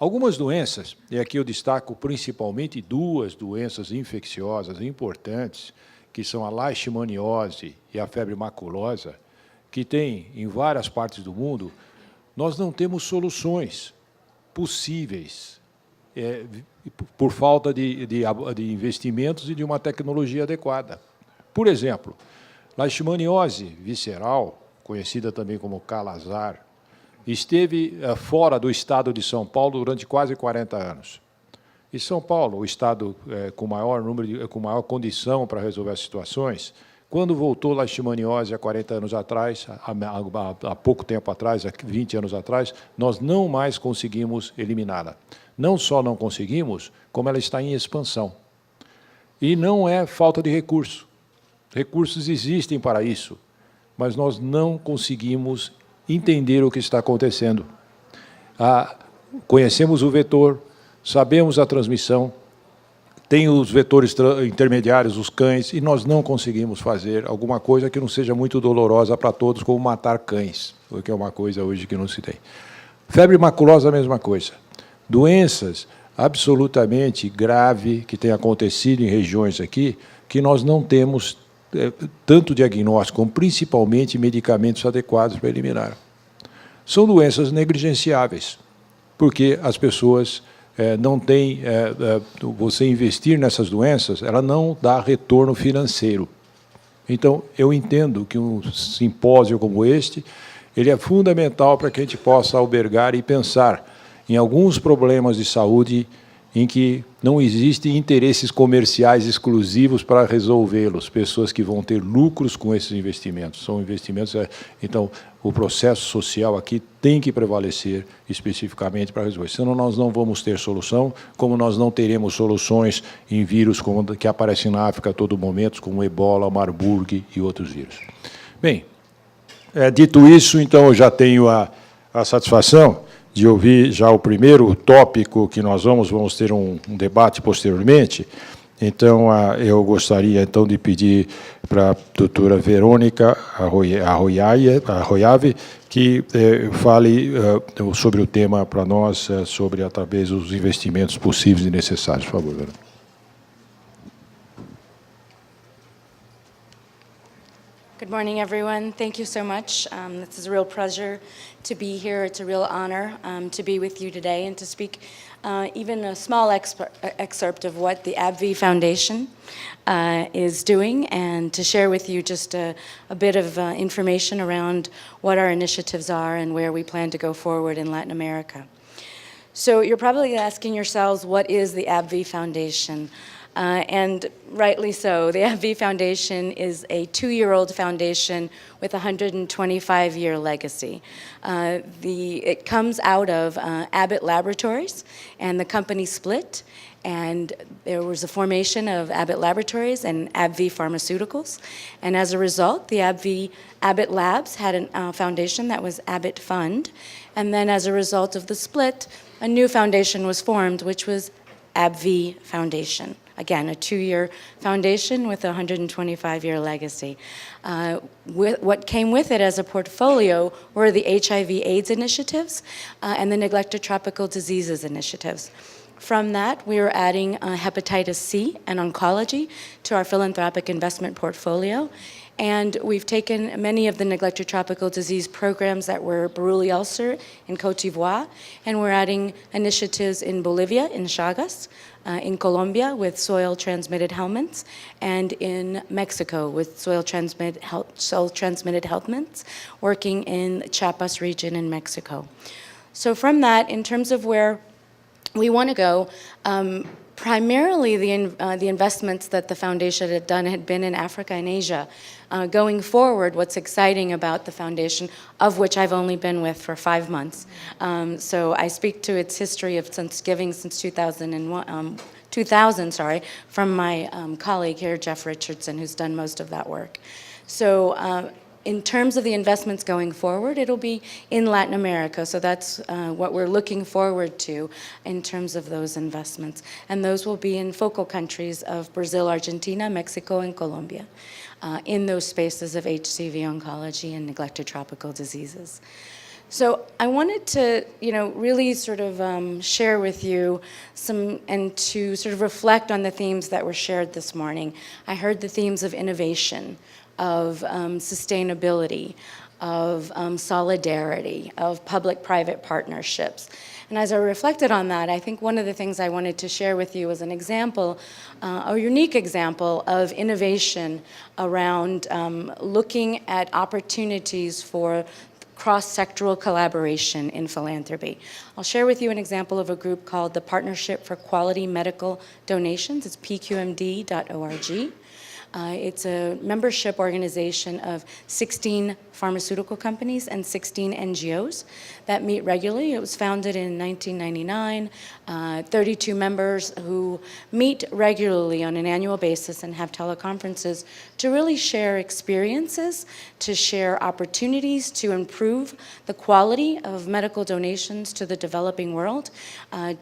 Algumas doenças, e aqui eu destaco principalmente duas doenças infecciosas importantes, que são a leishmaniose e a febre maculosa, que tem em várias partes do mundo, nós não temos soluções possíveis, por falta de investimentos e de uma tecnologia adequada. Por exemplo, leishmaniose visceral, conhecida também como calazar, esteve fora do Estado de São Paulo durante quase 40 anos. E São Paulo, o Estado com maior número, com maior condição para resolver as situações, quando voltou a leishmaniose há 40 anos atrás, há pouco tempo atrás, há 20 anos atrás, nós não mais conseguimos eliminá-la. Não só não conseguimos, como ela está em expansão. E não é falta de recurso. Recursos existem para isso, mas nós não conseguimos entender o que está acontecendo. Conhecemos o vetor, sabemos a transmissão, tem os vetores intermediários, os cães, e nós não conseguimos fazer alguma coisa que não seja muito dolorosa para todos, como matar cães, que é uma coisa hoje que não se tem. Febre maculosa, a mesma coisa. Doenças absolutamente graves que têm acontecido em regiões aqui, que nós não temos tanto diagnóstico, como principalmente medicamentos adequados para eliminar. São doenças negligenciáveis, porque as pessoas não têm... você investir nessas doenças, ela não dá retorno financeiro. Então, eu entendo que um simpósio como este, ele é fundamental para que a gente possa albergar e pensar em alguns problemas de saúde em que não existem interesses comerciais exclusivos para resolvê-los, pessoas que vão ter lucros com esses investimentos. São investimentos... Então, o processo social aqui tem que prevalecer especificamente para resolver. Senão, nós não vamos ter solução, como nós não teremos soluções em vírus que aparecem na África a todo momento, como Ebola, Marburg e outros vírus. Bem, dito isso, então, eu já tenho a satisfação de ouvir já o primeiro tópico que nós vamos ter um debate posteriormente. Então, eu gostaria, então, de pedir para a doutora Verônica Arroyave que fale sobre o tema para nós, sobre, através dos investimentos possíveis e necessários. Por favor, Verônica. Good morning, everyone. Thank you so much. This is a real pleasure to be here. It's a real honor to be with you today and to speak even a small excerpt of what the AbbVie Foundation is doing, and to share with you just a bit of information around what our initiatives are and where we plan to go forward in Latin America. So you're probably asking yourselves, what is the AbbVie Foundation? And rightly so. The AbbVie Foundation is a 2-year-old foundation with a 125-year legacy. It comes out of Abbott Laboratories, and the company split, and there was a formation of Abbott Laboratories and AbbVie Pharmaceuticals. And as a result, the Abbott Labs had a foundation that was Abbott Fund. And then as a result of the split, a new foundation was formed, which was AbbVie Foundation. Again, a 2-year foundation with a 125-year legacy. What came with it as a portfolio were the HIV/AIDS initiatives and the neglected tropical diseases initiatives. From that, we are adding hepatitis C and oncology to our philanthropic investment portfolio. And we've taken many of the neglected tropical disease programs that were Buruli ulcer in Cote d'Ivoire, and we're adding initiatives in Bolivia, in Chagas, in Colombia with soil-transmitted helminths, and in Mexico with soil-transmitted helminths, working in Chiapas region in Mexico. So from that, in terms of where we want to go, primarily the investments that the foundation had done had been in Africa and Asia. Going forward, what's exciting about the foundation, of which I've only been with for 5 months, so I speak to its history of giving since 2000, from my colleague here, Jeff Richardson, who's done most of that work. So in terms of the investments going forward, it'll be in Latin America. So that's what we're looking forward to in terms of those investments. And those will be in focal countries of Brazil, Argentina, Mexico, and Colombia, in those spaces of HCV oncology and neglected tropical diseases. So I wanted to, really sort of share with you and to sort of reflect on the themes that were shared this morning. I heard the themes of innovation, of sustainability, of solidarity, of public-private partnerships. And as I reflected on that, I think one of the things I wanted to share with you was an example, a unique example of innovation around looking at opportunities for cross-sectoral collaboration in philanthropy. I'll share with you an example of a group called the Partnership for Quality Medical Donations. It's pqmd.org. It's a membership organization of 16 pharmaceutical companies and 16 NGOs that meet regularly. It was founded in 1999, 32 members who meet regularly on an annual basis and have teleconferences to really share experiences, to share opportunities to improve the quality of medical donations to the developing world,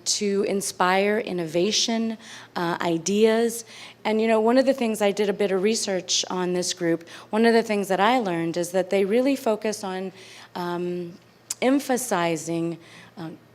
to inspire innovation, ideas. And one of the things, I did a bit of research on this group, one of the things that I learned is that they really focus on emphasizing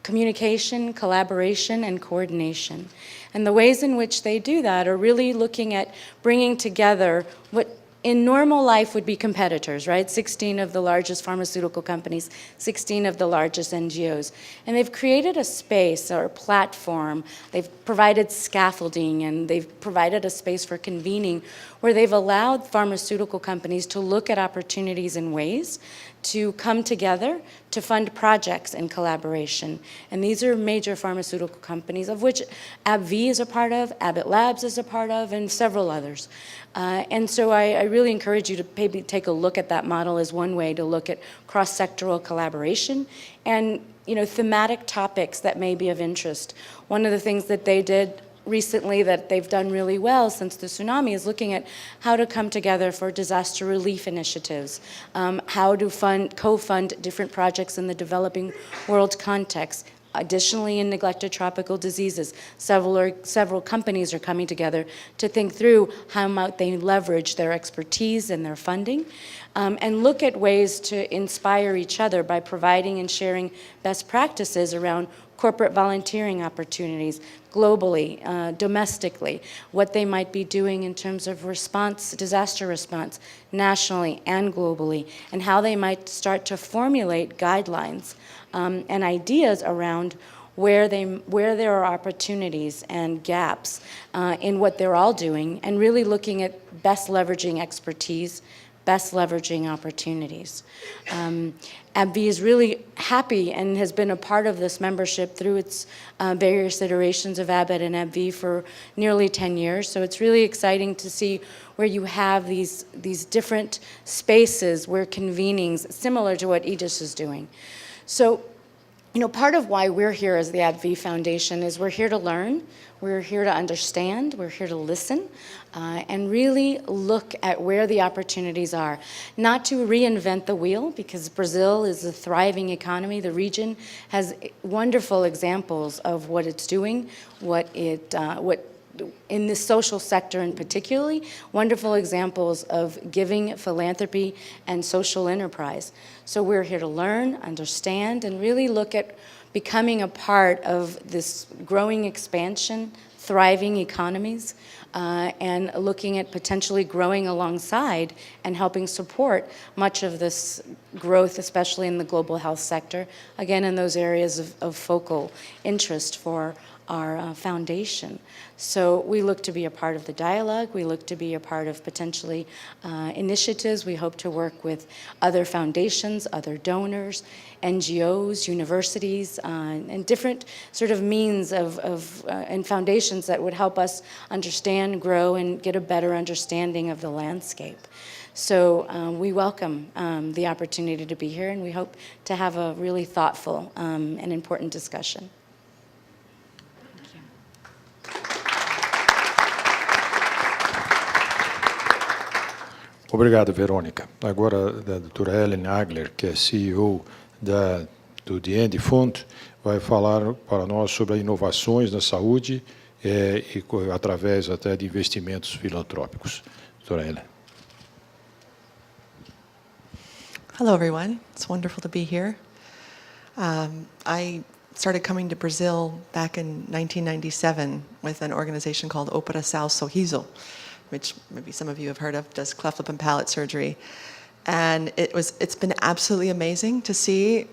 communication, collaboration, and coordination. And the ways in which they do that are really looking at bringing together what in normal life would be competitors, right? 16 of the largest pharmaceutical companies, 16 of the largest NGOs. And they've created a space or a platform, they've provided scaffolding, and they've provided a space for convening where they've allowed pharmaceutical companies to look at opportunities and ways to come together to fund projects in collaboration. And these are major pharmaceutical companies, of which AbbVie is a part of, Abbott Labs is a part of, and several others. And so I really encourage you to maybe take a look at that model as one way to look at cross-sectoral collaboration and thematic topics that may be of interest. One of the things that they did recently that they've done really well since the tsunami is looking at how to come together for disaster relief initiatives, how to co-fund different projects in the developing world context. Additionally, in neglected tropical diseases, several companies are coming together to think through how might they leverage their expertise and their funding, and look at ways to inspire each other by providing and sharing best practices around corporate volunteering opportunities globally, domestically, what they might be doing in terms of disaster response, nationally and globally, and how they might start to formulate guidelines and ideas around where there are opportunities and gaps in what they're all doing, and really looking at best leveraging expertise, best leveraging opportunities. AbbVie is really happy and has been a part of this membership through its various iterations of Abbott and AbbVie for nearly 10 years. So it's really exciting to see where you have these different spaces where convenings, similar to what IDIS is doing. So, part of why we're here as the AbbVie Foundation is we're here to learn, we're here to understand, we're here to listen, and really look at where the opportunities are. Not to reinvent the wheel, because Brazil is a thriving economy. The region has wonderful examples of what it's doing, what in the social sector in particularly, wonderful examples of giving, philanthropy, and social enterprise. So we're here to learn, understand, and really look at becoming a part of this growing expansion, thriving economies, and looking at potentially growing alongside and helping support much of this growth, especially in the global health sector, again, in those areas of focal interest for our foundation. So we look to be a part of the dialogue. We look to be a part of potentially initiatives. We hope to work with other foundations, other donors, NGOs, universities, and different sort of means and foundations that would help us understand, grow, and get a better understanding of the landscape. So we welcome the opportunity to be here, and we hope to have a really thoughtful and important discussion. Obrigado, Verônica. Agora, a doutora Helen Agler, que é CEO do The Fund, vai falar para nós sobre inovações na saúde e através até de investimentos filantrópicos. Doutora Helen. Hello, everyone. It's wonderful to be here. I started coming to Brazil back in 1997 with an organization called Operação Sorriso, which maybe some of you have heard of, does cleft lip and palate surgery. And it's been absolutely amazing to see,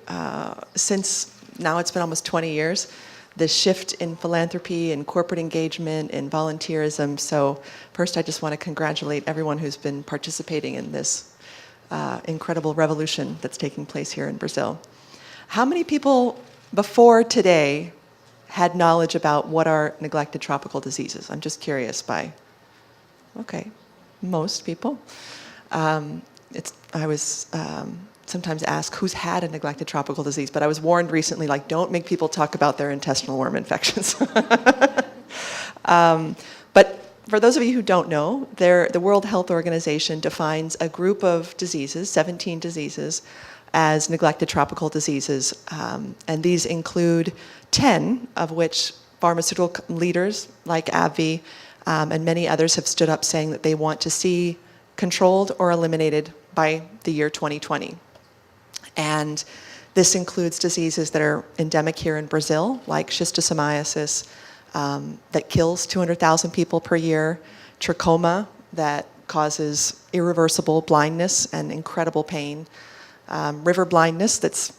since now it's been almost 20 years, the shift in philanthropy and corporate engagement and volunteerism. So first, I just want to congratulate everyone who's been participating in this incredible revolution that's taking place here in Brazil. How many people before today had knowledge about what are neglected tropical diseases? I'm just curious okay, most people. I was sometimes asked who's had a neglected tropical disease, but I was warned recently, like, don't make people talk about their intestinal worm infections. But for those of you who don't know, the World Health Organization defines a group of diseases, 17 diseases, as neglected tropical diseases. And these include 10 of which pharmaceutical leaders like AbbVie and many others have stood up saying that they want to see controlled or eliminated by the year 2020. And this includes diseases that are endemic here in Brazil, like schistosomiasis, that kills 200,000 people per year, trachoma, that causes irreversible blindness and incredible pain, river blindness that's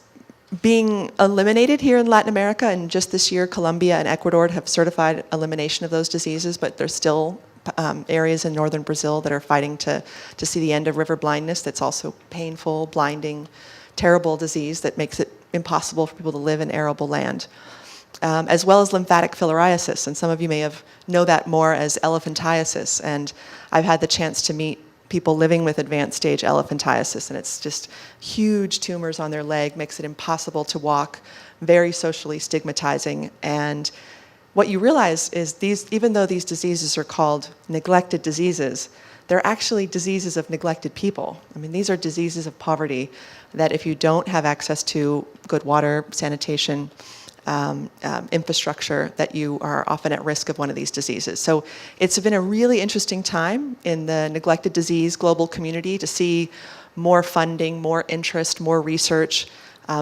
being eliminated here in Latin America, and just this year Colombia and Ecuador have certified elimination of those diseases, but there's still areas in northern Brazil that are fighting to see the end of river blindness. That's also painful, blinding, terrible disease that makes it impossible for people to live in arable land. As well as lymphatic filariasis, and some of you may know that more as elephantiasis, and I've had the chance to meet people living with advanced stage elephantiasis, and it's just huge tumors on their leg, makes it impossible to walk, very socially stigmatizing. And what you realize is even though these diseases are called neglected diseases, they're actually diseases of neglected people. I mean, these are diseases of poverty that if you don't have access to good water, sanitation, infrastructure, that you are often at risk of one of these diseases. So it's been a really interesting time in the neglected disease global community to see more funding, more interest, more research,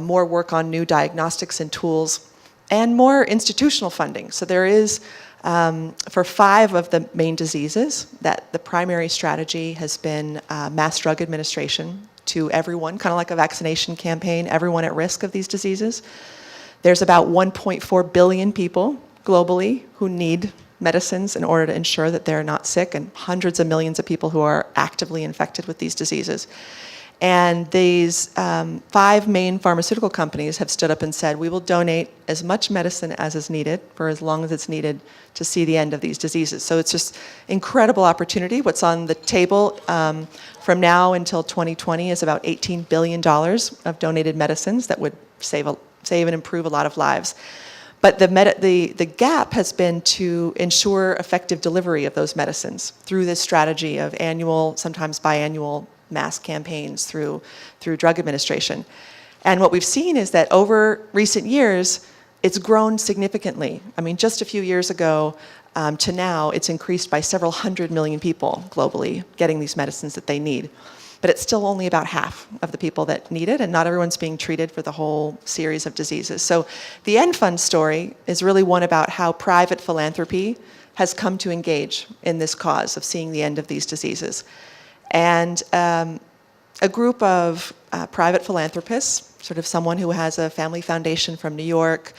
more work on new diagnostics and tools, and more institutional funding. So there is, for 5 of the main diseases, that the primary strategy has been mass drug administration to everyone, kind of like a vaccination campaign, everyone at risk of these diseases. There's about 1.4 billion people globally who need medicines in order to ensure that they're not sick, and hundreds of millions of people who are actively infected with these diseases. And these 5 main pharmaceutical companies have stood up and said, we will donate as much medicine as is needed for as long as it's needed to see the end of these diseases. So it's just incredible opportunity. What's on the table from now until 2020 is about $18 billion of donated medicines that would save and improve a lot of lives. But the gap has been to ensure effective delivery of those medicines through this strategy of annual, sometimes biannual, mass campaigns through drug administration. And what we've seen is that over recent years, it's grown significantly. I mean, just a few years ago to now, it's increased by several hundred million people globally getting these medicines that they need. But it's still only about half of the people that need it, and not everyone's being treated for the whole series of diseases. So the End Fund story is really one about how private philanthropy has come to engage in this cause of seeing the end of these diseases. And a group of private philanthropists, sort of someone who has a family foundation from New York,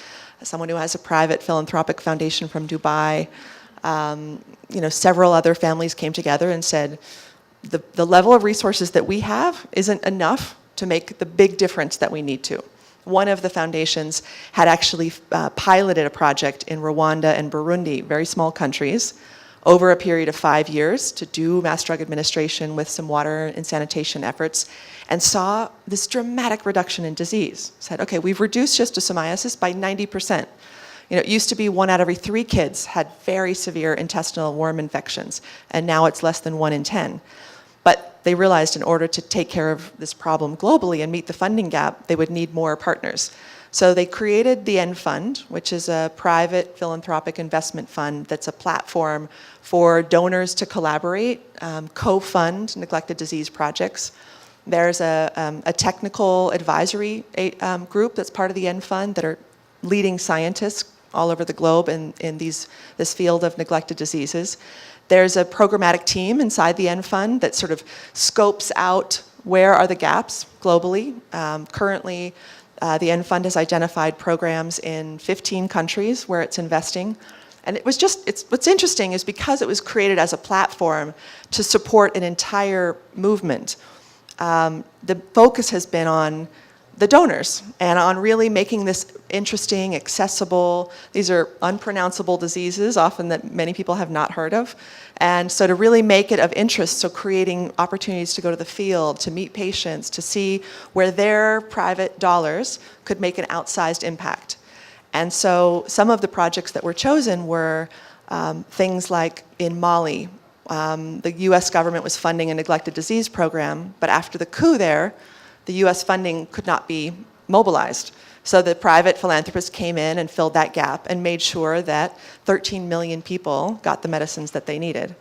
someone who has a private philanthropic foundation from Dubai, several other families came together and said, the level of resources that we have isn't enough to make the big difference that we need to. One of the foundations had actually piloted a project in Rwanda and Burundi, very small countries, over a period of 5 years to do mass drug administration with some water and sanitation efforts, and saw this dramatic reduction in disease. Said, okay, we've reduced schistosomiasis by 90%. It used to be 1 out of every 3 kids had very severe intestinal worm infections, and now it's less than 1 in 10. But they realized in order to take care of this problem globally and meet the funding gap, they would need more partners. So they created the End Fund, which is a private philanthropic investment fund that's a platform for donors to collaborate, co-fund neglected disease projects, There's a technical advisory group that's part of the End Fund that are leading scientists all over the globe in this field of neglected diseases. There's a programmatic team inside the End Fund that sort of scopes out where are the gaps globally. Currently, the End Fund has identified programs in 15 countries where it's investing. And what's interesting is because it was created as a platform to support an entire movement, the focus has been on the donors and on really making this interesting, accessible. These are unpronounceable diseases, often that many people have not heard of. And so to really make it of interest, so creating opportunities to go to the field, to meet patients, to see where their private dollars could make an outsized impact. And so some of the projects that were chosen were things like in Mali, the US government was funding a neglected disease program, but after the coup there, the US funding could not be mobilized. So the private philanthropists came in and filled that gap and made sure that 13 million people got the medicines that they needed.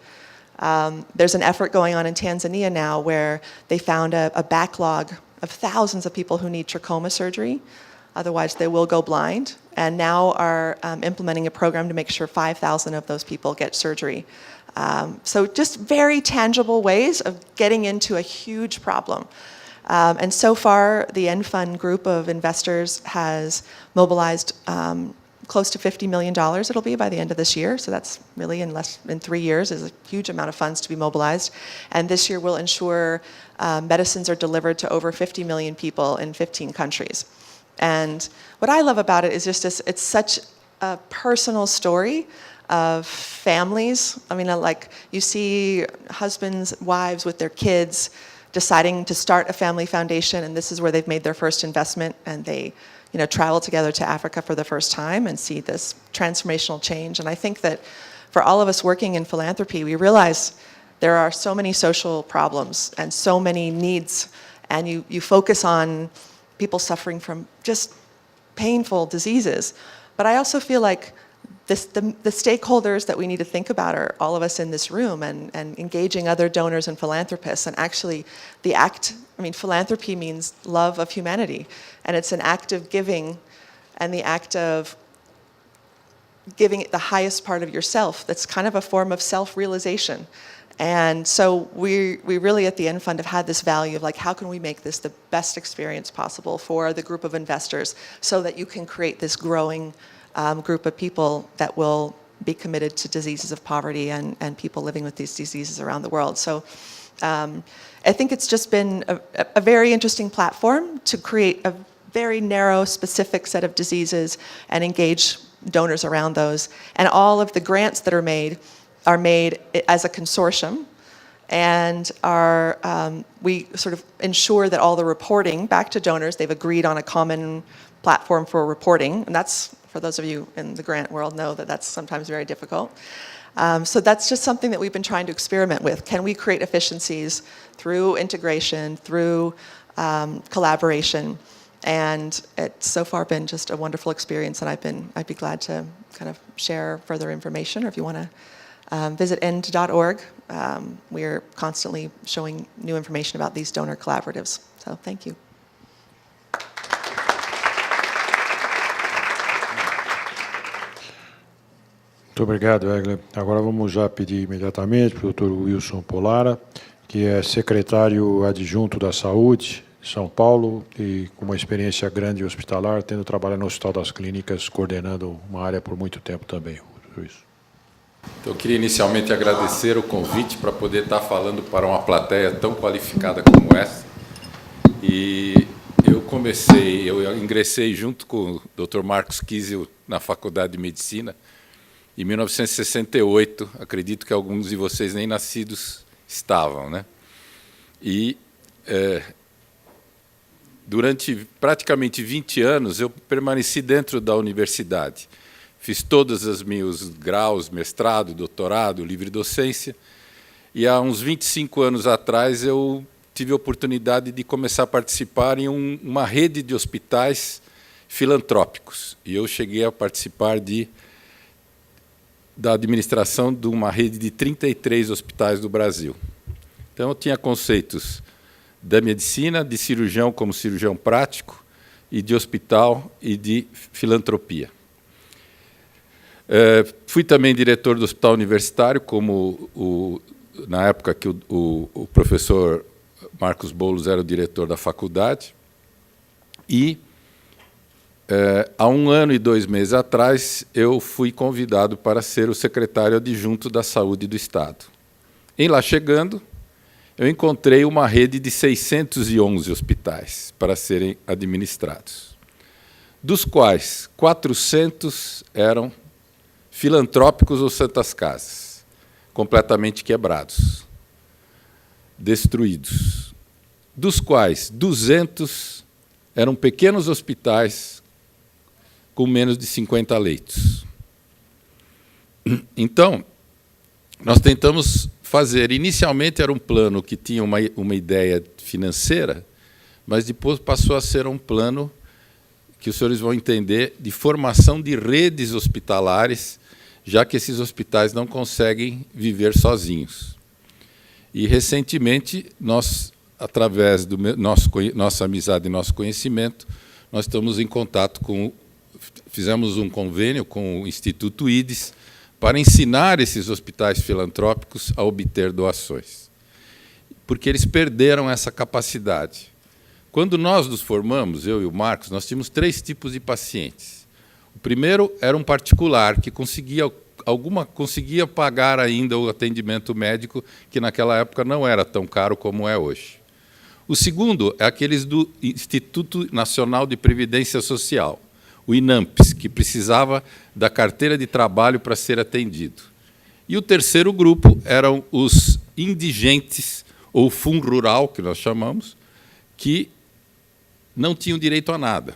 There's an effort going on in Tanzania now where they found a backlog of thousands of people who need trachoma surgery. Otherwise, they will go blind, and now are implementing a program to make sure 5,000 of those people get surgery. So just very tangible ways of getting into a huge problem. And so far, the End Fund group of investors has mobilized close to $50 million it'll be by the end of this year. So that's really in less than 3 years is a huge amount of funds to be mobilized. And this year will ensure medicines are delivered to over 50 million people in 15 countries. And what I love about it is just it's such a personal story of families. I mean, like you see husbands, wives with their kids deciding to start a family foundation, and this is where they've made their first investment, and they, travel together to Africa for the first time and see this transformational change. And I think that for all of us working in philanthropy, we realize there are so many social problems and so many needs, and you focus on people suffering from just painful diseases. But I also feel like the stakeholders that we need to think about are all of us in this room and engaging other donors and philanthropists. And actually philanthropy means love of humanity. And it's an act of giving, and the act of giving the highest part of yourself. That's kind of a form of self-realization. And so we really at the End Fund have had this value of like, how can we make this the best experience possible for the group of investors so that you can create this growing group of people that will be committed to diseases of poverty and people living with these diseases around the world. So I think it's just been a very interesting platform to create a very narrow, specific set of diseases and engage donors around those. And all of the grants that are made as a consortium, and we sort of ensure that all the reporting back to donors, they've agreed on a common platform for reporting, and that's, for those of you in the grant world know that that's sometimes very difficult. So that's just something that we've been trying to experiment with. Can we create efficiencies through integration, through collaboration? And it's so far been just a wonderful experience, and I'd be glad to kind of share further information, or if you want to visit end.org. We're constantly showing new information about these donor collaboratives. So thank you. Muito obrigado, Agler. Agora vamos já pedir imediatamente para o Dr. Wilson Pollara, que é secretário adjunto da Saúde de São Paulo e com uma experiência grande hospitalar, tendo trabalhado no Hospital das Clínicas, coordenando uma área por muito tempo também. Então, eu queria inicialmente agradecer o convite para poder estar falando para uma plateia tão qualificada como essa. E eu ingressei junto com o Dr. Marcos Kiesel na Faculdade de Medicina em 1968. Acredito que alguns de vocês nem nascidos estavam, né? E durante praticamente 20 anos eu permaneci dentro da universidade. Fiz todos os meus graus, mestrado, doutorado, livre docência, e há uns 25 anos atrás eu tive a oportunidade de começar a participar em uma rede de hospitais filantrópicos. E eu cheguei a participar da administração de uma rede de 33 hospitais do Brasil. Então, eu tinha conceitos da medicina, de cirurgião como cirurgião prático, e de hospital e de filantropia. Fui também diretor do Hospital Universitário, na época que o professor Marcos Boulos era o diretor da faculdade, e há 1 ano e 2 meses atrás eu fui convidado para ser o secretário adjunto da Saúde do Estado. Em lá chegando, eu encontrei uma rede de 611 hospitais para serem administrados, dos quais 400 eram filantrópicos ou santas casas, completamente quebrados, destruídos, dos quais 200 eram pequenos hospitais com menos de 50 leitos. Então, nós tentamos fazer, inicialmente era um plano que tinha uma ideia financeira, mas depois passou a ser um plano que os senhores vão entender, de formação de redes hospitalares, já que esses hospitais não conseguem viver sozinhos. E, recentemente, nós, através do nossa amizade e nosso conhecimento, nós estamos em contato fizemos um convênio com o Instituto IDIS para ensinar esses hospitais filantrópicos a obter doações, porque eles perderam essa capacidade. Quando nós nos formamos, eu e o Marcos, nós tínhamos 3 tipos de pacientes. O primeiro era um particular, que conseguia pagar ainda o atendimento médico, que naquela época não era tão caro como é hoje. O segundo é aqueles do Instituto Nacional de Previdência Social, o INAMPS, que precisava da carteira de trabalho para ser atendido. E o terceiro grupo eram os indigentes, ou fundo rural, que nós chamamos, que não tinham direito a nada.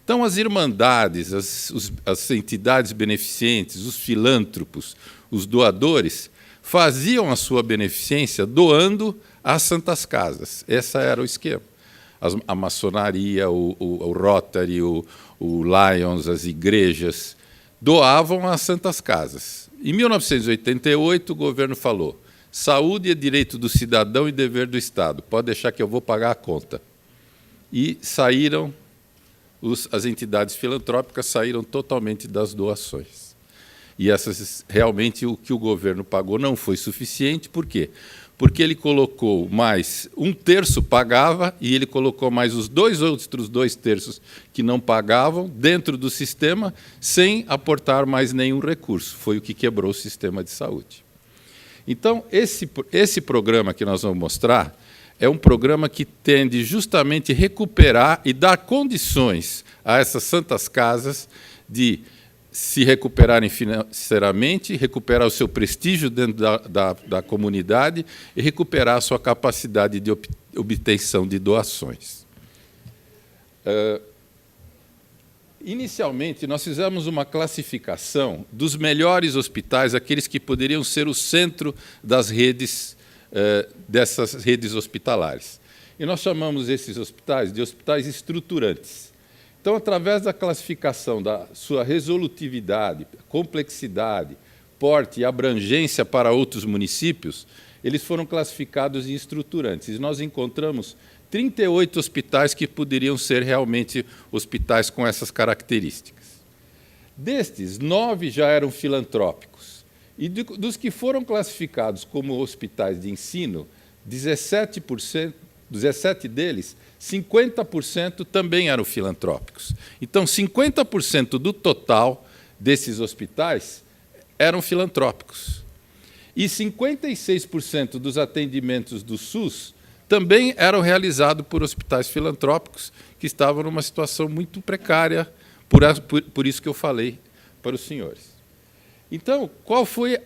Então, as irmandades, as entidades beneficentes, os filântropos, os doadores, faziam a sua beneficência doando às santas casas. Esse era o esquema. A maçonaria, o Rotary, o Lions, as igrejas, doavam às santas casas. Em 1988, o governo falou: saúde é direito do cidadão e dever do Estado. Pode deixar que eu vou pagar a conta. E saíram, as entidades filantrópicas saíram totalmente das doações. E realmente o que o governo pagou não foi suficiente. Por quê? Porque ele colocou mais 1/3 pagava e ele colocou mais os outros 2/3 que não pagavam dentro do sistema sem aportar mais nenhum recurso. Foi o que quebrou o sistema de saúde. Então, esse programa que nós vamos mostrar é um programa que tende justamente a recuperar e dar condições a essas santas casas de se recuperarem financeiramente, recuperar o seu prestígio dentro da comunidade e recuperar a sua capacidade de obtenção de doações. Inicialmente, nós fizemos uma classificação dos melhores hospitais, aqueles que poderiam ser o centro das redes, dessas redes hospitalares. E nós chamamos esses hospitais de hospitais estruturantes. Então, através da classificação da sua resolutividade, complexidade, porte e abrangência para outros municípios, eles foram classificados em estruturantes. E nós encontramos 38 hospitais que poderiam ser realmente hospitais com essas características. Destes, 9 já eram filantrópicos. E dos que foram classificados como hospitais de ensino, 17 deles, 50% também eram filantrópicos. Então, 50% do total desses hospitais eram filantrópicos. E 56% dos atendimentos do SUS também eram realizados por hospitais filantrópicos que estavam numa situação muito precária, por isso que eu falei para os senhores. Então, qual foi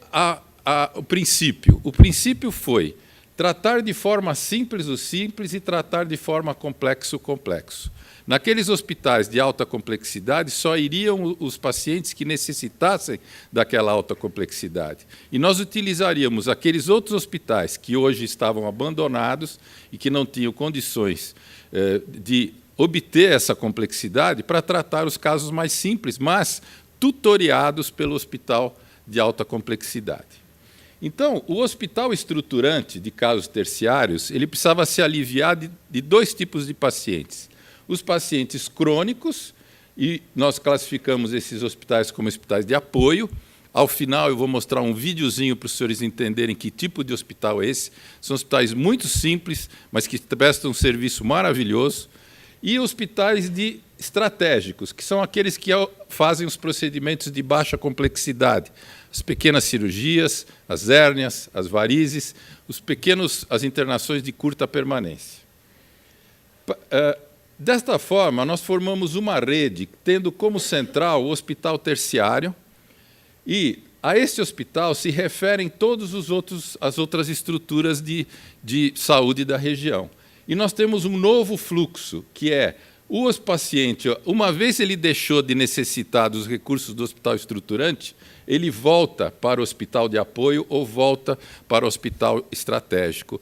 o princípio? O princípio foi tratar de forma simples o simples e tratar de forma complexo o complexo. Naqueles hospitais de alta complexidade, só iriam os pacientes que necessitassem daquela alta complexidade. E nós utilizaríamos aqueles outros hospitais que hoje estavam abandonados e que não tinham condições de obter essa complexidade para tratar os casos mais simples, mas tutoriados pelo hospital de alta complexidade. Então, o hospital estruturante de casos terciários, ele precisava se aliviar de dois tipos de pacientes. Os pacientes crônicos, e nós classificamos esses hospitais como hospitais de apoio. Ao final, eu vou mostrar um videozinho para os senhores entenderem que tipo de hospital é esse. São hospitais muito simples, mas que prestam um serviço maravilhoso. E hospitais estratégicos, que são aqueles que fazem os procedimentos de baixa complexidade, as pequenas cirurgias, as hérnias, as varizes, as internações de curta permanência. Desta forma, nós formamos uma rede, tendo como central o hospital terciário, e a este hospital se referem todas as outras estruturas de saúde da região. E nós temos um novo fluxo, que é o paciente, uma vez ele deixou de necessitar dos recursos do hospital estruturante, ele volta para o hospital de apoio ou volta para o hospital estratégico,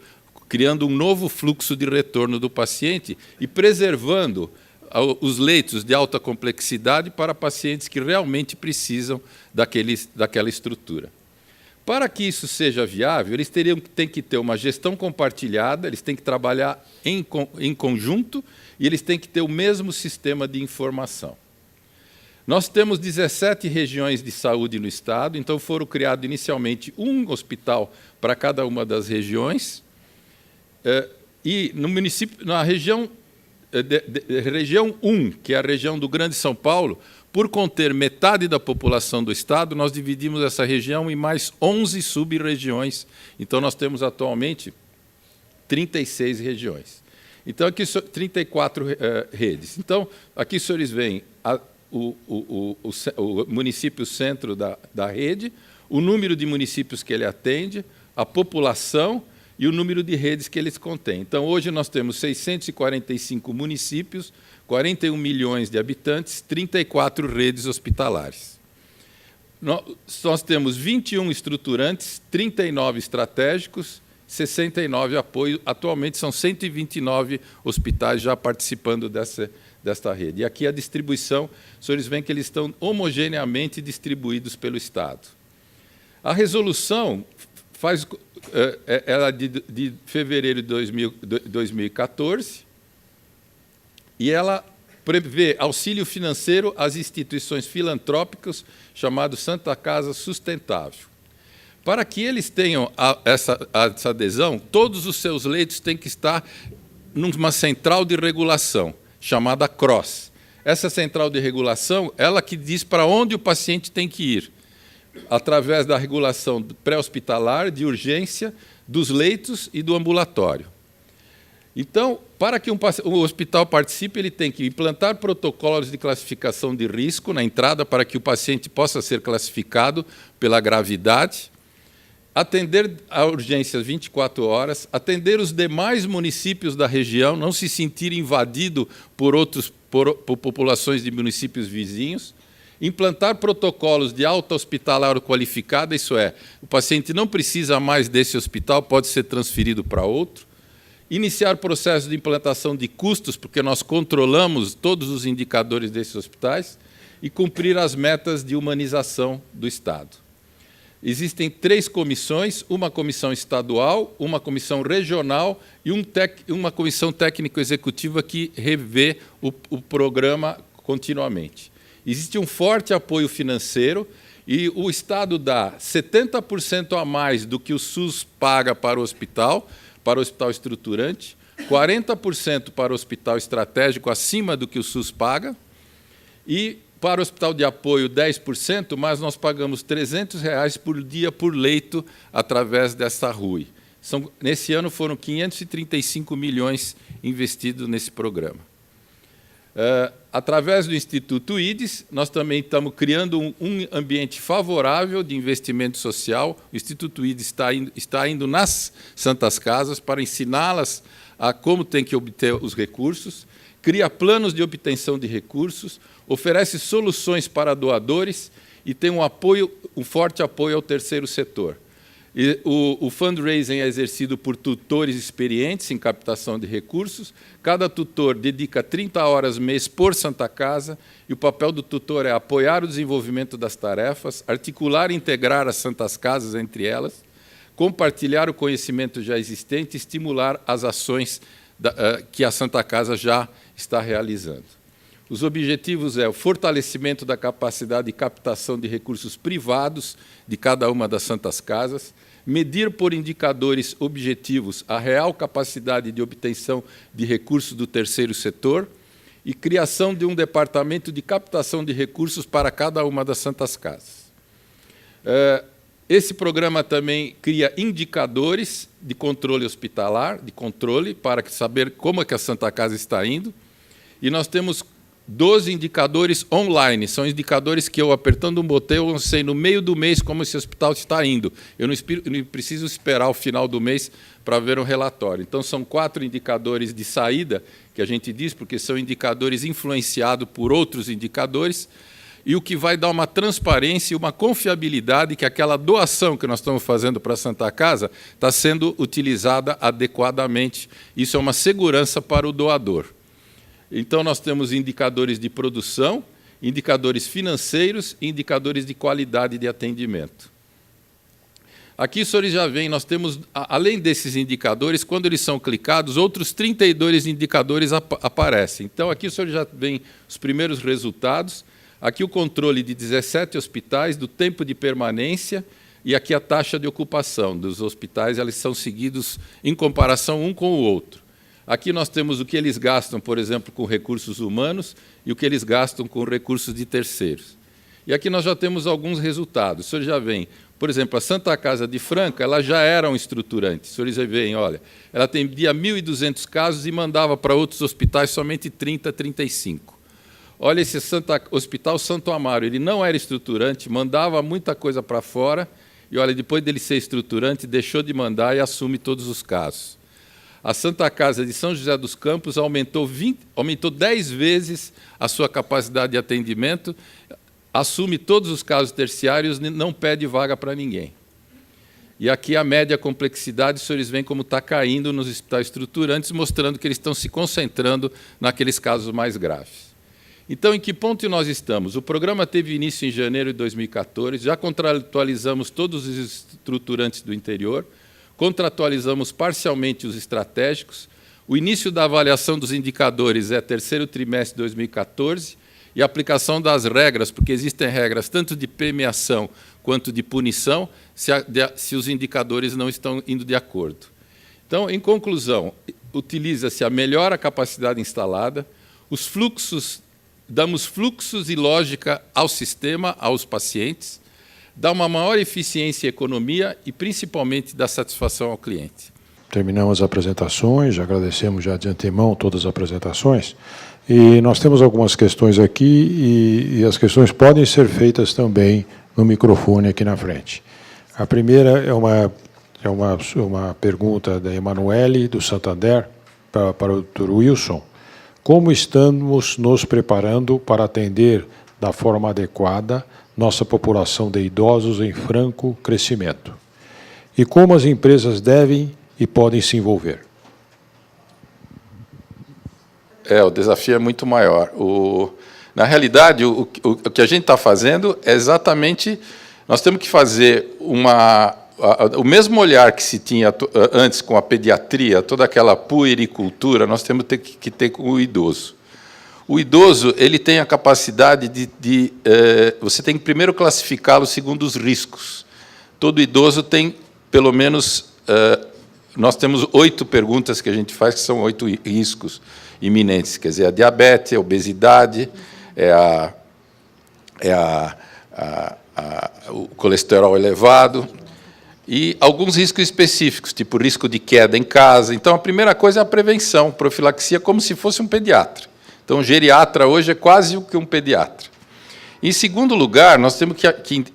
criando um novo fluxo de retorno do paciente e preservando os leitos de alta complexidade para pacientes que realmente precisam daquela estrutura. Para que isso seja viável, eles têm que ter uma gestão compartilhada, eles têm que trabalhar em conjunto e eles têm que ter o mesmo sistema de informação. Nós temos 17 regiões de saúde no Estado, então foram criados inicialmente um hospital para cada uma das regiões, e no município, na região 1, que é a região do Grande São Paulo, por conter metade da população do Estado, nós dividimos essa região em mais 11 sub-regiões. Então, nós temos atualmente 36 regiões. Então, aqui 34 redes. Então, aqui os senhores veem o município centro da rede, o número de municípios que ele atende, a população e o número de redes que eles contêm. Então, hoje nós temos 645 municípios, 41 milhões de habitantes, 34 redes hospitalares. Nós temos 21 estruturantes, 39 estratégicos, 69 apoio. Atualmente, são 129 hospitais já participando desta rede. E aqui a distribuição, os senhores veem que eles estão homogeneamente distribuídos pelo Estado. A resolução ela é de fevereiro de 2014, e ela prevê auxílio financeiro às instituições filantrópicas, chamado Santa Casa Sustentável. Para que eles tenham essa adesão, todos os seus leitos têm que estar numa central de regulação, chamada CROSS. Essa central de regulação, ela que diz para onde o paciente tem que ir, através da regulação pré-hospitalar, de urgência, dos leitos e do ambulatório. Então, para que o hospital participe, ele tem que implantar protocolos de classificação de risco na entrada para que o paciente possa ser classificado pela gravidade, atender a urgência 24 horas, atender os demais municípios da região, não se sentir invadido por populações de municípios vizinhos, implantar protocolos de alta hospitalar qualificada, isso é, o paciente não precisa mais desse hospital, pode ser transferido para outro, iniciar processo de implantação de custos, porque nós controlamos todos os indicadores desses hospitais, e cumprir as metas de humanização do Estado. Existem 3 comissões, uma comissão estadual, uma comissão regional e uma comissão técnico-executiva que revê o programa continuamente. Existe um forte apoio financeiro e o Estado dá 70% a mais do que o SUS paga para o hospital estruturante, 40% para o hospital estratégico, acima do que o SUS paga, e para o hospital de apoio 10%, mas nós pagamos R$ 300 por dia por leito através dessa RUI. Nesse ano foram 535 milhões investidos nesse programa. Através do Instituto IDIS, nós também estamos criando um ambiente favorável de investimento social. O Instituto IDIS está indo nas Santas Casas para ensiná-las a como tem que obter os recursos, cria planos de obtenção de recursos, oferece soluções para doadores e tem um forte apoio ao terceiro setor. E o fundraising é exercido por tutores experientes em captação de recursos. Cada tutor dedica 30 horas mês por Santa Casa, e o papel do tutor é apoiar o desenvolvimento das tarefas, articular e integrar as Santas Casas entre elas, compartilhar o conhecimento já existente e estimular as ações que a Santa Casa já está realizando. Os objetivos é o fortalecimento da capacidade de captação de recursos privados de cada uma das Santas Casas, medir por indicadores objetivos a real capacidade de obtenção de recursos do terceiro setor e criação de um departamento de captação de recursos para cada uma das Santas Casas. Esse programa também cria indicadores de controle hospitalar, para saber como é que a Santa Casa está indo, e nós temos 12 indicadores online, são indicadores que eu, apertando um botão, eu sei no meio do mês como esse hospital está indo. Eu não preciso esperar o final do mês para ver um relatório. Então, são 4 indicadores de saída, que a gente diz, porque são indicadores influenciados por outros indicadores, e o que vai dar uma transparência e uma confiabilidade que aquela doação que nós estamos fazendo para a Santa Casa está sendo utilizada adequadamente. Isso é uma segurança para o doador. Então, nós temos indicadores de produção, indicadores financeiros e indicadores de qualidade de atendimento. Aqui, senhores, já veem, nós temos, além desses indicadores, quando eles são clicados, outros 32 indicadores aparecem. Então, aqui, senhores, já veem os primeiros resultados. Aqui o controle de 17 hospitais, do tempo de permanência, e aqui a taxa de ocupação dos hospitais, eles são seguidos em comparação um com o outro. Aqui nós temos o que eles gastam, por exemplo, com recursos humanos e o que eles gastam com recursos de terceiros. E aqui nós já temos alguns resultados. O senhor já vem, por exemplo, a Santa Casa de Franca, ela já era um estruturante. O senhores veem, olha, ela atendia 1.200 casos e mandava para outros hospitais somente 30, 35. Olha esse Hospital Santo Amaro, ele não era estruturante, mandava muita coisa para fora, e olha, depois dele ser estruturante, deixou de mandar e assume todos os casos. A Santa Casa de São José dos Campos aumentou 10 vezes a sua capacidade de atendimento, assume todos os casos terciários, não pede vaga para ninguém. E aqui a média complexidade, os senhores veem como está caindo nos hospitais estruturantes, mostrando que eles estão se concentrando naqueles casos mais graves. Então, em que ponto nós estamos? O programa teve início em janeiro de 2014, já contratualizamos todos os estruturantes do interior, contratualizamos parcialmente os estratégicos. O início da avaliação dos indicadores é terceiro trimestre de 2014 e a aplicação das regras, porque existem regras tanto de premiação quanto de punição, se os indicadores não estão indo de acordo. Então, em conclusão, utiliza-se a melhor capacidade instalada, os fluxos, damos fluxos e lógica ao sistema, aos pacientes, dá uma maior eficiência e economia e, principalmente, dá satisfação ao cliente. Terminamos as apresentações, já agradecemos já de antemão todas as apresentações, e nós temos algumas questões aqui, e as questões podem ser feitas também no microfone aqui na frente. A primeira é uma pergunta da Emanuele, do Santander, para o Dr. Wilson. Como estamos nos preparando para atender da forma adequada nossa população de idosos em franco crescimento? E como as empresas devem e podem se envolver? O desafio é muito maior. Na realidade, o que a gente está fazendo é exatamente... Nós temos que fazer o mesmo olhar que se tinha antes com a pediatria, toda aquela puericultura, nós temos que ter com o idoso. O idoso, ele tem a capacidade você tem que primeiro classificá-lo segundo os riscos. Todo idoso tem, pelo menos, nós temos 8 perguntas que a gente faz, que são 8 riscos iminentes, quer dizer, a diabetes, a obesidade, o colesterol elevado, e alguns riscos específicos, tipo risco de queda em casa. Então, a primeira coisa é a prevenção, profilaxia, como se fosse um pediatra. Então, o geriatra hoje é quase o que um pediatra. Em segundo lugar, nós temos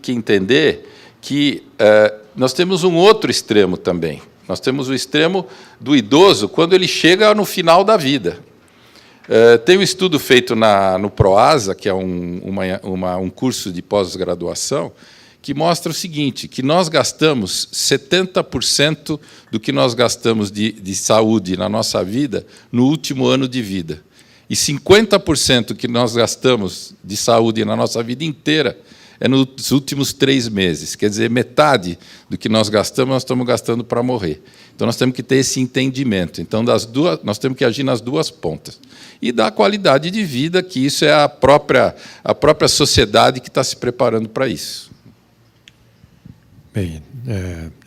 que entender que nós temos um outro extremo também. Nós temos o extremo do idoso quando ele chega no final da vida. Tem um estudo feito no PROASA, que é um curso de pós-graduação, que mostra o seguinte, que nós gastamos 70% do que nós gastamos de saúde na nossa vida no último ano de vida. E 50% que nós gastamos de saúde na nossa vida inteira é nos últimos 3 meses. Quer dizer, metade do que nós estamos gastando para morrer. Então, nós temos que ter esse entendimento. Então, nós temos que agir nas duas pontas. E dar qualidade de vida, que isso é a própria sociedade que está se preparando para isso. Bem,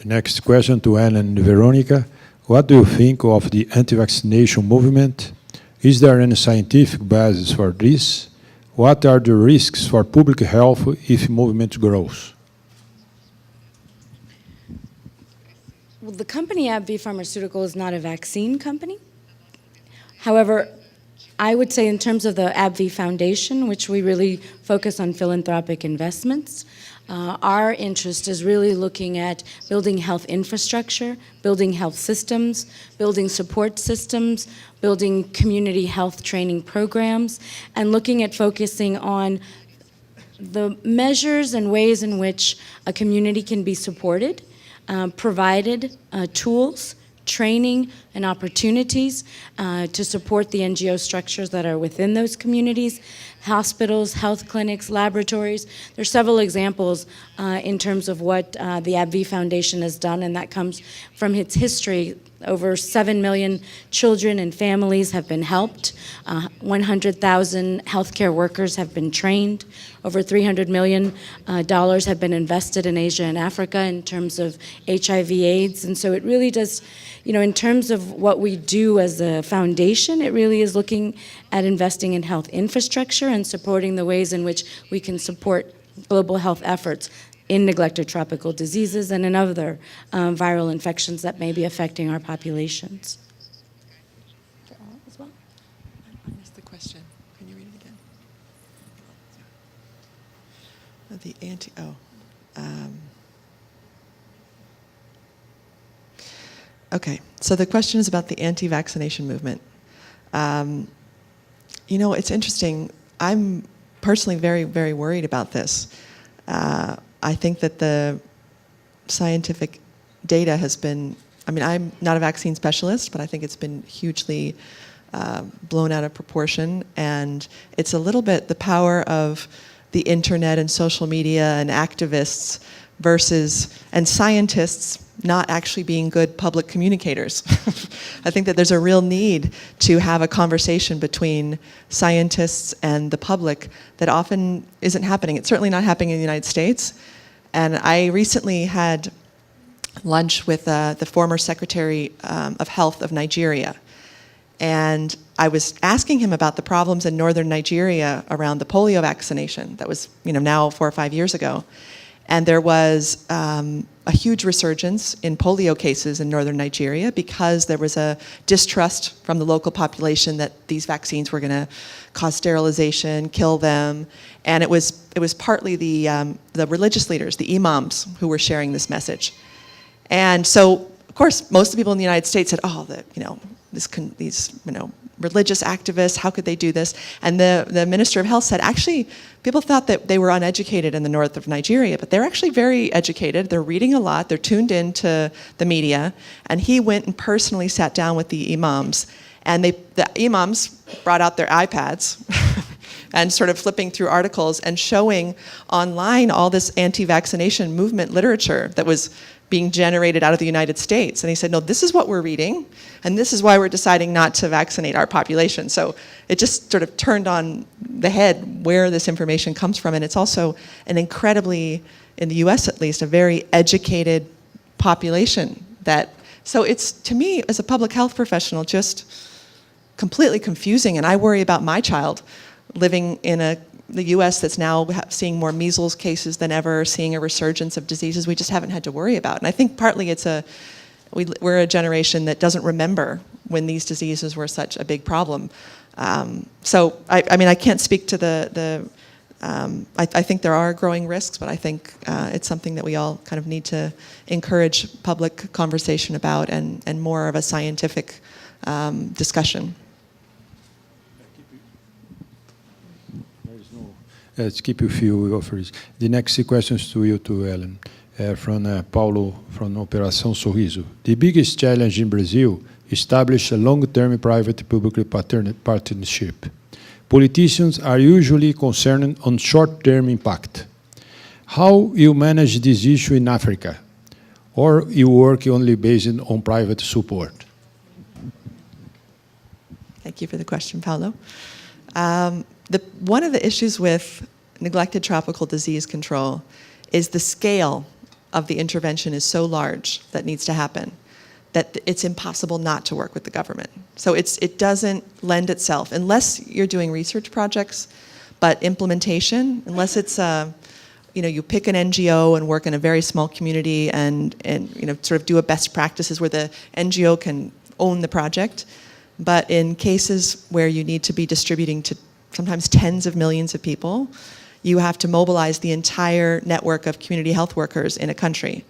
next question to Ellen and Verónica. What do you think of the anti-vaccination movement? Is there any scientific basis for this? What are the risks for public health if movement grows? Well, the company AbbVie Pharmaceutical is not a vaccine company. However, I would say in terms of the AbbVie Foundation, which we really focus on philanthropic investments, our interest is really looking at building health infrastructure, building health systems, building support systems, building community health training programs, and looking at focusing on the measures and ways in which a community can be supported, provided tools, training, and opportunities to support the NGO structures that are within those communities, hospitals, health clinics, laboratories. There's several examples in terms of what the AbbVie Foundation has done, and that comes from its history. Over 7 million children and families have been helped. 100,000 healthcare workers have been trained. Over $300 million have been invested in Asia and Africa in terms of HIV/AIDS. And so it really does, in terms of what we do as a foundation, it really is looking at investing in health infrastructure and supporting the ways in which we can support global health efforts in neglected tropical diseases and in other viral infections that may be affecting our populations. I missed the question. Can you read it again? Okay, so the question is about the anti-vaccination movement. It's interesting. I'm personally very, very worried about this. I think that the scientific data has been, I'm not a vaccine specialist, but I think it's been hugely blown out of proportion. And it's a little bit the power of the internet and social media and activists and scientists not actually being good public communicators. I think that there's a real need to have a conversation between scientists and the public that often isn't happening. It's certainly not happening in the United States. And I recently had lunch with the former Secretary of Health of Nigeria. And I was asking him about the problems in northern Nigeria around the polio vaccination. That was, now 4 or 5 years ago. And there was a huge resurgence in polio cases in northern Nigeria because there was a distrust from the local population that these vaccines were going to cause sterilization, kill them. And it was partly the religious leaders, the imams, who were sharing this message. And so, of course, most of the people in the United States said, these religious activists, how could they do this? And the Minister of Health said, actually, people thought that they were uneducated in the north of Nigeria, but they're actually very educated. They're reading a lot. They're tuned into the media. And he went and personally sat down with the imams. And the imams brought out their iPads and sort of flipping through articles and showing online all this anti-vaccination movement literature that was being generated out of the United States. And he said, no, this is what we're reading, and this is why we're deciding not to vaccinate our population. So it just sort of turned on the head where this information comes from. And it's also an incredibly, in the US at least, a very educated population so it's, to me, as a public health professional, just completely confusing. And I worry about my child living in the US that's now seeing more measles cases than ever, seeing a resurgence of diseases we just haven't had to worry about. And I think partly we're a generation that doesn't remember when these diseases were such a big problem. So I can't speak to I think there are growing risks, but I think it's something that we all kind of need to encourage public conversation about and more of a scientific discussion. Let's keep a few offers. The next questions to you, Ellen, from Paulo from Operação Sorriso. The biggest challenge in Brazil: establish a long-term private-public partnership. Politicians are usually concerned on short-term impact. How you manage this issue in Africa? Or you work only based on private support? Thank you for the question, Paulo. One of the issues with neglected tropical disease control is the scale of the intervention is so large that needs to happen that it's impossible not to work with the government. So it doesn't lend itself, unless you're doing research projects, but implementation, unless it's you pick an NGO and work in a very small community and sort of do a best practices where the NGO can own the project. But in cases where you need to be distributing to sometimes tens of millions of people, you have to mobilize the entire network of community health workers in a country.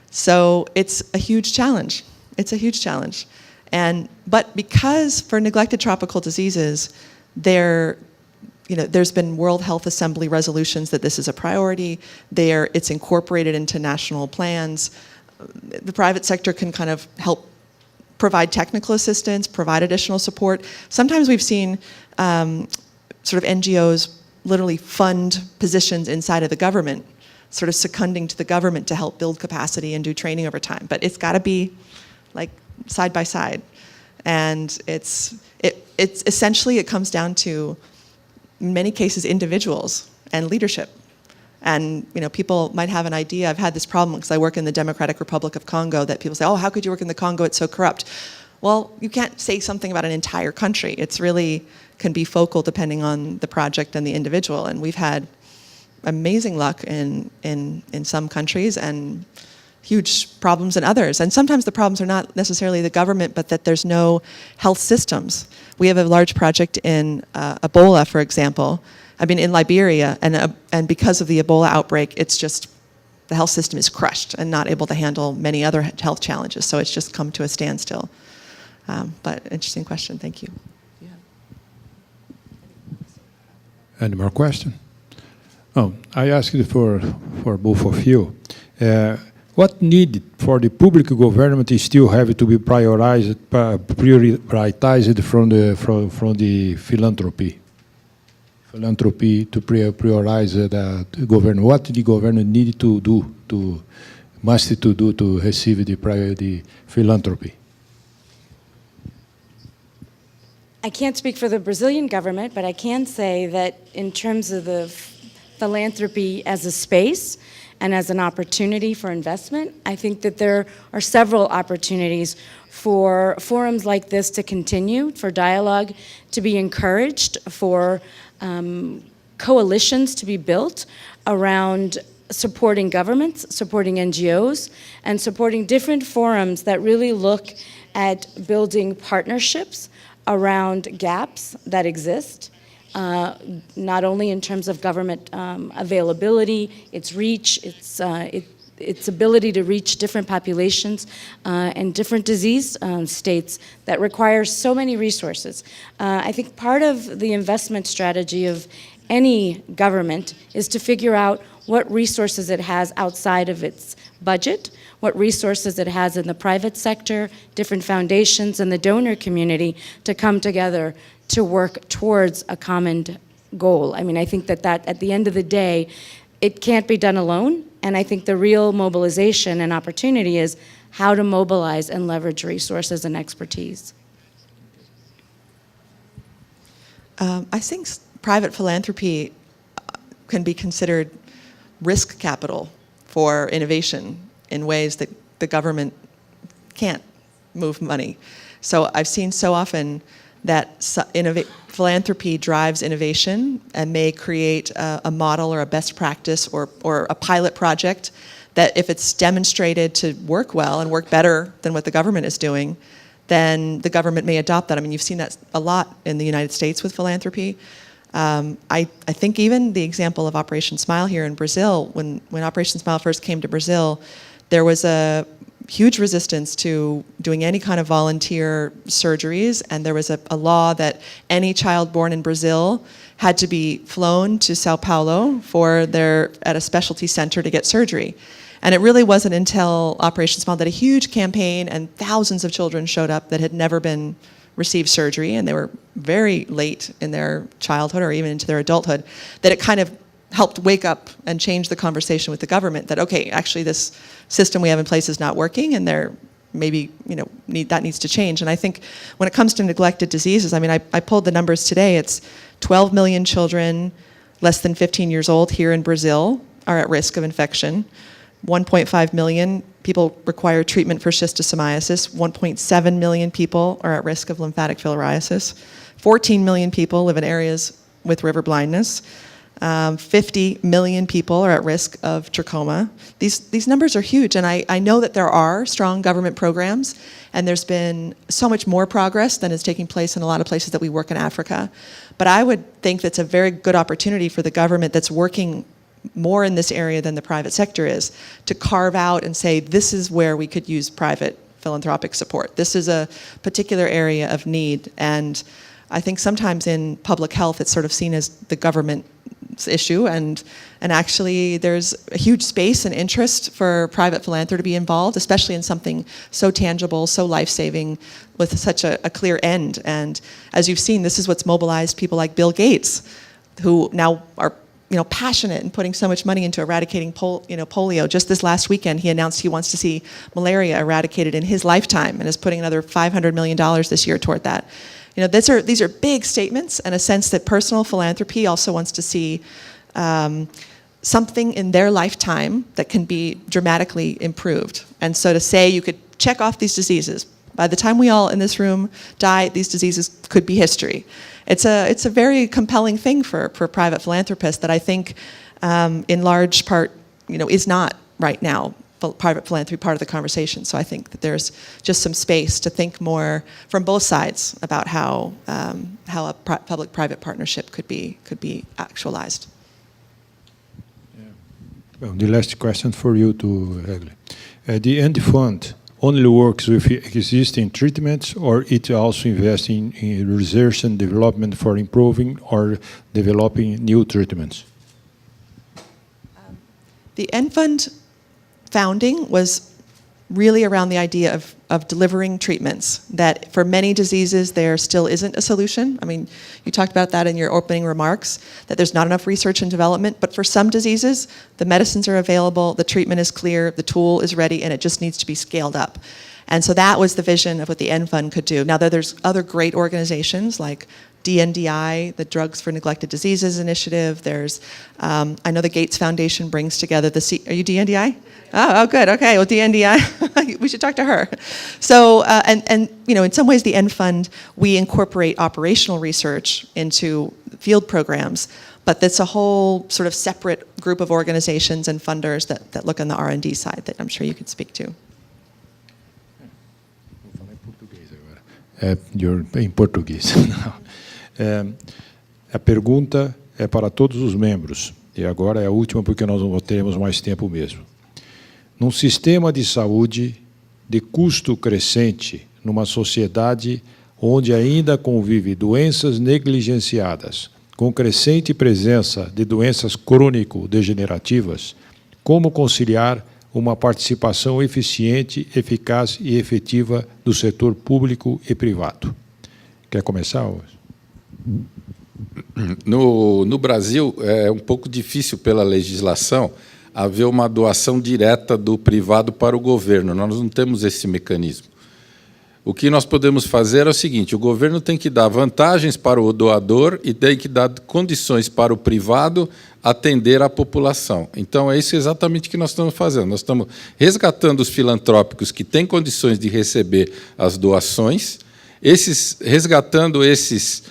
So it's a huge challenge. It's a huge challenge. But because for neglected tropical diseases, there's been World Health Assembly resolutions that this is a priority. It's incorporated into national plans. The private sector can kind of help provide technical assistance, provide additional support. Sometimes we've seen sort of NGOs literally fund positions inside of the government, sort of seconding to the government to help build capacity and do training over time. But it's got to be like side by side. And it's essentially, it comes down to, in many cases, individuals and leadership. And people might have an idea. I've had this problem because I work in the Democratic Republic of Congo, that people say, oh, how could you work in the Congo? It's so corrupt. Well, you can't say something about an entire country. It's really can be focal depending on the project and the individual. And we've had amazing luck in some countries and huge problems in others. And sometimes the problems are not necessarily the government, but that there's no health systems. We have a large project in Ebola, for example. I mean, in Liberia, and because of the Ebola outbreak, it's just the health system is crushed and not able to handle many other health challenges. So it's just come to a standstill. But interesting question. Thank you. Any more question? Oh, I asked for both of you. What need for the public government is still have to be prioritized from the philanthropy? Philanthropy to prioritize the government. What the government need to do to receive the philanthropy? I can't speak for the Brazilian government, but I can say that in terms of the philanthropy as a space and as an opportunity for investment, I think that there are several opportunities for forums like this to continue, for dialogue to be encouraged, for coalitions to be built around supporting governments, supporting NGOs, and supporting different forums that really look at building partnerships around gaps that exist, not only in terms of government availability, its reach, its ability to reach different populations and different disease states that require so many resources. I think part of the investment strategy of any government is to figure out what resources it has outside of its budget, what resources it has in the private sector, different foundations, and the donor community to come together to work towards a common goal. I mean, I think that at the end of the day, it can't be done alone, and I think the real mobilization and opportunity is how to mobilize and leverage resources and expertise. I think private philanthropy can be considered risk capital for innovation in ways that the government can't move money. So I've seen so often that philanthropy drives innovation and may create a model or a best practice or a pilot project that if it's demonstrated to work well and work better than what the government is doing, then the government may adopt that. I mean, you've seen that a lot in the United States with philanthropy. I think even the example of Operation Smile here in Brazil, when Operation Smile first came to Brazil, there was a huge resistance to doing any kind of volunteer surgeries, and there was a law that any child born in Brazil had to be flown to Sao Paulo at a specialty center to get surgery. And it really wasn't until Operation Smile that a huge campaign and thousands of children showed up that had never been received surgery, and they were very late in their childhood or even into their adulthood, that it kind of helped wake up and change the conversation with the government that, okay, actually this system we have in place is not working, and there maybe that needs to change. And I think when it comes to neglected diseases, I mean, I pulled the numbers today. It's 12 million children less than 15 years old here in Brazil are at risk of infection. 1.5 million people require treatment for schistosomiasis. 1.7 million people are at risk of lymphatic filariasis. 14 million people live in areas with river blindness. 50 million people are at risk of trachoma. These numbers are huge, and I know that there are strong government programs, and there's been so much more progress than is taking place in a lot of places that we work in Africa. But I would think that's a very good opportunity for the government that's working more in this area than the private sector is, to carve out and say, this is where we could use private philanthropic support. This is a particular area of need, and I think sometimes in public health it's sort of seen as the government's issue, and actually there's a huge space and interest for private philanthropy to be involved, especially in something so tangible, so life-saving, with such a clear end. And as you've seen, this is what's mobilized people like Bill Gates, who now are passionate and putting so much money into eradicating polio. Just this last weekend, he announced he wants to see malaria eradicated in his lifetime, and is putting another $500 million this year toward that. These are big statements, and a sense that personal philanthropy also wants to see something in their lifetime that can be dramatically improved. And so to say you could check off these diseases, by the time we all in this room die, these diseases could be history. It's a very compelling thing for private philanthropists that I think in large part is not right now private philanthropy part of the conversation. So I think that there's just some space to think more from both sides about how a public-private partnership could be actualized. Yeah. Well, the last question for you, to Agler. The end fund only works with existing treatments, or it also invests in research and development for improving or developing new treatments? The end fund founding was really around the idea of delivering treatments, that for many diseases there still isn't a solution. I mean, you talked about that in your opening remarks, that there's not enough research and development, but for some diseases, the medicines are available, the treatment is clear, the tool is ready, and it just needs to be scaled up. And so that was the vision of what the End Fund could do. Now, there's other great organizations like DNDI, the Drugs for Neglected Diseases Initiative. There's, I know the Gates Foundation brings together are you DNDI? Oh, good, okay, well, DNDI, we should talk to her. So, and in some ways the End Fund, we incorporate operational research into field programs, but that's a whole sort of separate group of organizations and funders that look on the R&D side that I'm sure you could speak to. Em português. A pergunta é para todos os membros, e agora é a última porque nós não teremos mais tempo mesmo. Num sistema de saúde de custo crescente, numa sociedade onde ainda convive doenças negligenciadas, com crescente presença de doenças crônico-degenerativas, como conciliar uma participação eficiente, eficaz e efetiva do setor público e privado? Quer começar? No Brasil, é um pouco difícil, pela legislação, haver uma doação direta do privado para o governo. Nós não temos esse mecanismo. O que nós podemos fazer é o seguinte: o governo tem que dar vantagens para o doador e tem que dar condições para o privado atender a população. Então, é isso exatamente que nós estamos fazendo. Nós estamos resgatando os filantrópicos que têm condições de receber as doações. Resgatando esses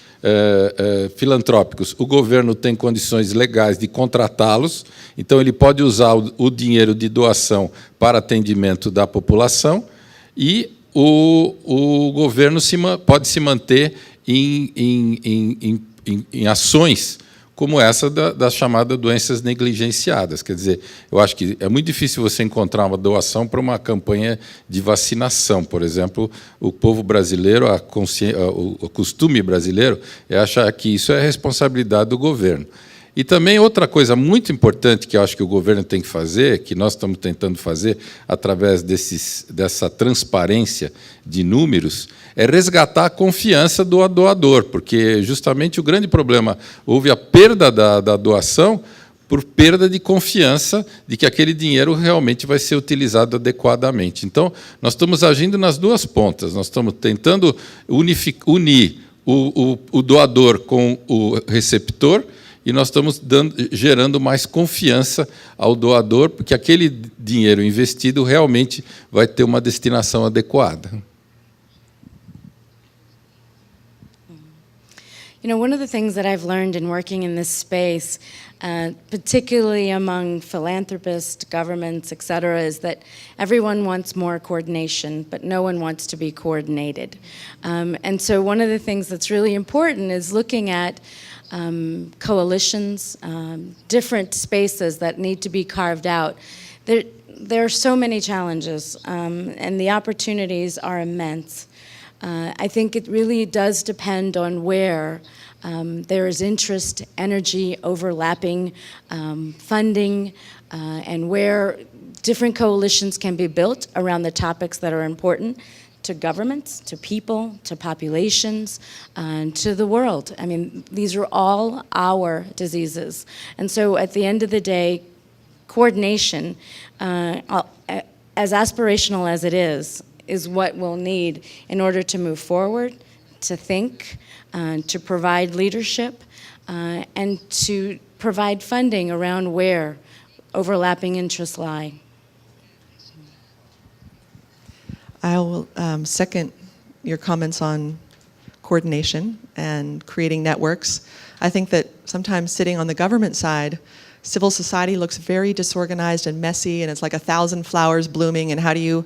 filantrópicos, o governo tem condições legais de contratá-los, então ele pode usar o dinheiro de doação para atendimento da população, e o governo pode se manter em ações como essa das chamadas doenças negligenciadas. Quer dizer, eu acho que é muito difícil você encontrar uma doação para uma campanha de vacinação. Por exemplo, o povo brasileiro, o costume brasileiro é achar que isso é responsabilidade do governo. E também outra coisa muito importante que eu acho que o governo tem que fazer, que nós estamos tentando fazer através dessa transparência de números, é resgatar a confiança do doador, porque justamente o grande problema, houve a perda da doação por perda de confiança de que aquele dinheiro realmente vai ser utilizado adequadamente. Então, nós estamos agindo nas duas pontas. Nós estamos tentando unir o doador com o receptor, e nós estamos gerando mais confiança ao doador, porque aquele dinheiro investido realmente vai ter uma destinação adequada. You know, one of the things that I've learned in working in this space, particularly among philanthropists, governments, et cetera, is that everyone wants more coordination, but no one wants to be coordinated. And so one of the things that's really important is looking at coalitions, different spaces that need to be carved out. There are so many challenges, and the opportunities are immense. I think it really does depend on where there is interest, energy, overlapping, funding, and where different coalitions can be built around the topics that are important to governments, to people, to populations, and to the world. I mean, these are all our diseases. And so at the end of the day, coordination, as aspirational as it is what we'll need in order to move forward, to think, to provide leadership, and to provide funding around where overlapping interests lie. I will second your comments on coordination and creating networks. I think that sometimes sitting on the government side, civil society looks very disorganized and messy, and it's like 1,000 flowers blooming, and how do you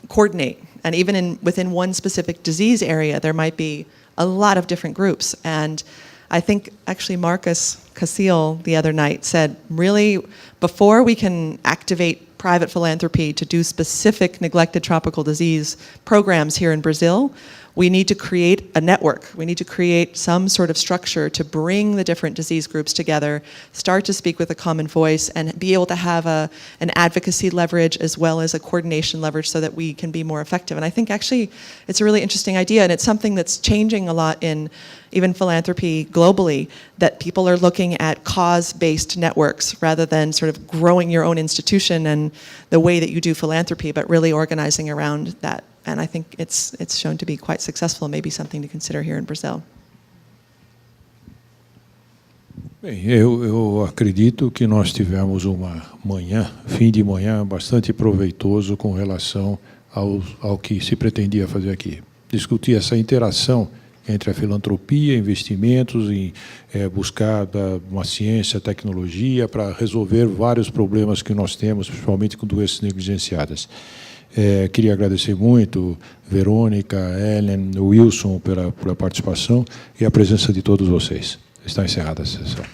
coordinate? And even within one specific disease area, there might be a lot of different groups. And I think actually Marcus Casil the other night said, really, before we can activate private philanthropy to do specific neglected tropical disease programs here in Brazil, we need to create a network. We need to create some sort of structure to bring the different disease groups together, start to speak with a common voice, and be able to have an advocacy leverage as well as a coordination leverage so that we can be more effective. And I think actually it's a really interesting idea, and it's something that's changing a lot in even philanthropy globally, that people are looking at cause-based networks rather than sort of growing your own institution and the way that you do philanthropy, but really organizing around that. And I think it's shown to be quite successful, maybe something to consider here in Brazil. Bem, eu acredito que nós tivemos fim de manhã bastante proveitoso com relação ao que se pretendia fazer aqui. Discutir essa interação entre a filantropia, investimentos, em buscar uma ciência, tecnologia para resolver vários problemas que nós temos, principalmente com doenças negligenciadas. Queria agradecer muito Verônica, Ellen, Wilson pela participação e a presença de todos vocês. Está encerrada a sessão.